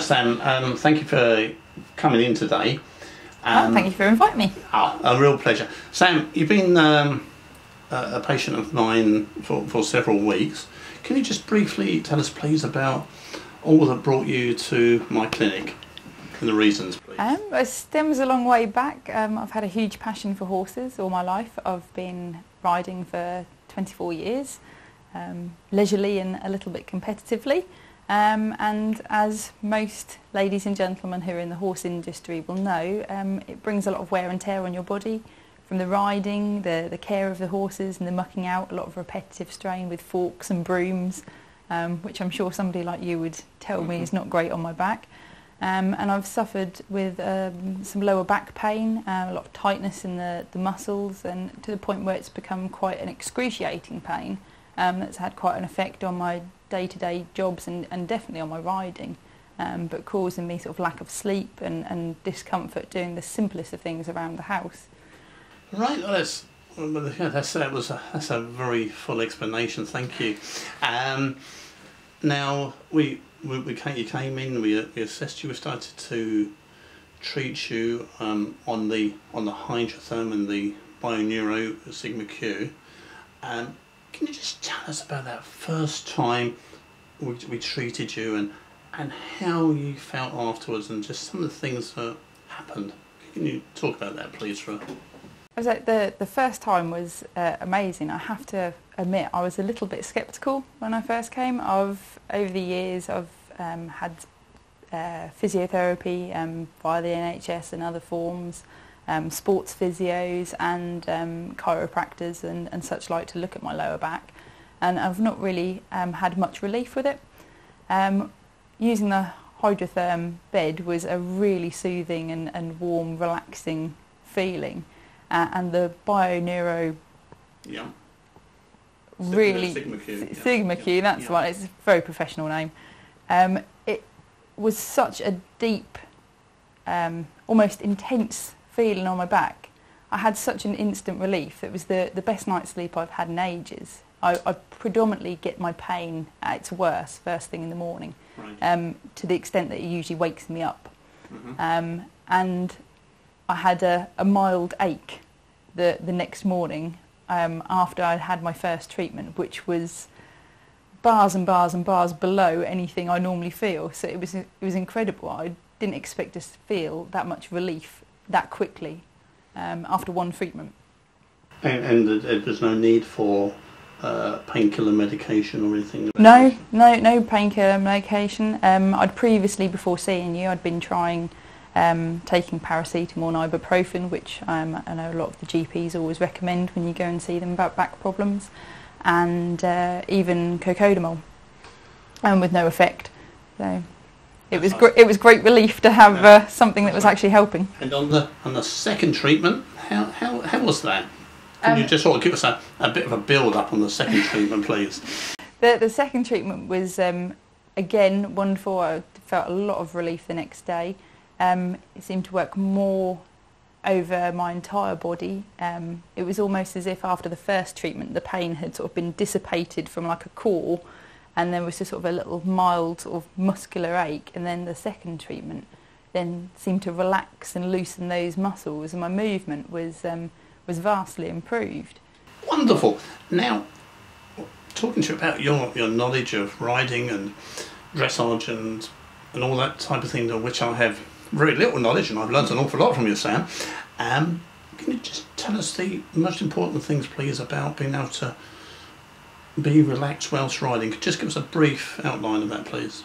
Sam. Thank you for coming in today. Thank you for inviting me. A real pleasure. Sam, you've been a patient of mine for several weeks. Can you just briefly tell us, please, about all that brought you to my clinic and the reasons, please? It stems a long way back. I've had a huge passion for horses all my life. I've been riding for 24 years, leisurely and a little bit competitively. And as most ladies and gentlemen who are in the horse industry will know, it brings a lot of wear and tear on your body, from the riding, the care of the horses and the mucking out, a lot of repetitive strain with forks and brooms, which I'm sure somebody like you would tell me is not great on my back. And I've suffered with some lower back pain, a lot of tightness in the muscles, and to the point where it's become quite an excruciating pain that's had quite an effect on my day-to-day jobs and definitely on my riding, but causing me sort of lack of sleep and discomfort doing the simplest of things around the house. Right, well, that's a very full explanation. Thank you. Now you came in, we assessed you, we started to treat you on the hydrotherm and the bioneuro sigma Q. Can you just tell us about that first time we treated you and how you felt afterwards and just some of the things that happened? Can you talk about that, please? I was like, the first time was amazing. I have to admit I was a little bit sceptical when I first came. Over the years I've had physiotherapy via the NHS and other forms, sports physios and chiropractors and such like to look at my lower back, and I've not really had much relief with it. Using the hydrotherm bed was a really soothing and warm, relaxing feeling, and the bioneuro really Sigma Q, that's right, it's a very professional name. It was such a deep, almost intense feeling on my back. I had such an instant relief. It was the best night's sleep I've had in ages. I predominantly get my pain at its worst first thing in the morning, right. To the extent that it usually wakes me up. Mm-hmm. And I had a mild ache the next morning after I'd had my first treatment, which was bars and bars and bars below anything I normally feel. So it was incredible. I didn't expect to feel that much relief that quickly after one treatment. And there's no need for painkiller medication or anything? No painkiller medication. I'd previously, before seeing you, I'd been trying taking paracetamol and ibuprofen, which I know a lot of the GPs always recommend when you go and see them about back problems, and even cocodamol, with no effect. So it was great relief to have something that was actually helping. And on the second treatment, how was that? Can you just sort of give us a bit of a build up on the second treatment, please? The second treatment was again wonderful. I felt a lot of relief the next day. It seemed to work more over my entire body. It was almost as if after the first treatment the pain had sort of been dissipated from like a core, and there was just sort of a little mild sort of muscular ache, and then the second treatment then seemed to relax and loosen those muscles, and my movement was vastly improved. Wonderful. Now, talking to you about your knowledge of riding and dressage and all that type of thing, of which I have very little knowledge, and I've learnt an awful lot from you, Sam. Can you just tell us the most important things, please, about being able to be relaxed whilst riding? Just give us a brief outline of that, please.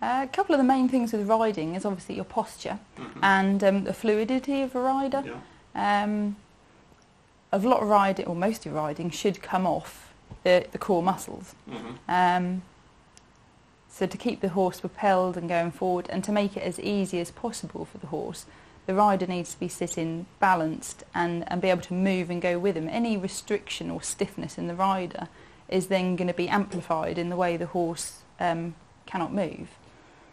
A couple of the main things with riding is obviously your posture, mm-hmm. and the fluidity of a rider. Yeah. A lot of riding, or most of riding, should come off the core muscles. Mm-hmm. So to keep the horse propelled and going forward, and to make it as easy as possible for the horse, the rider needs to be sitting balanced and be able to move and go with him. Any restriction or stiffness in the rider is then going to be amplified in the way the horse cannot move.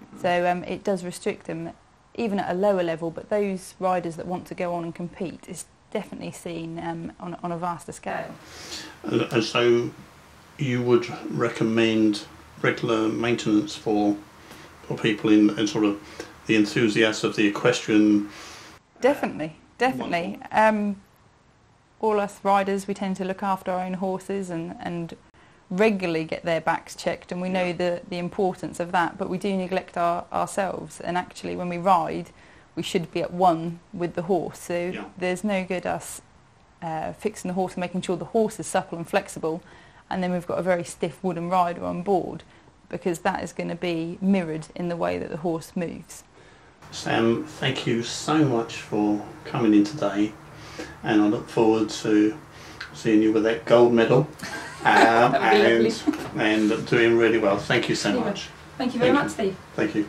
Mm-hmm. So it does restrict them, even at a lower level, but those riders that want to go on and compete is definitely seen on a vaster scale. And so you would recommend regular maintenance for people in sort of the enthusiasts of the equestrian. Definitely. All us riders, we tend to look after our own horses and regularly get their backs checked, and we know the importance of that, but we do neglect ourselves, and actually when we ride we should be at one with the horse, so there's no good us fixing the horse and making sure the horse is supple and flexible, and then we've got a very stiff wooden rider on board, because that is going to be mirrored in the way that the horse moves. Sam, thank you so much for coming in today, and I look forward to seeing you with that gold medal and doing really well. Thank you so much. Thank you very much, Steve. Thank you.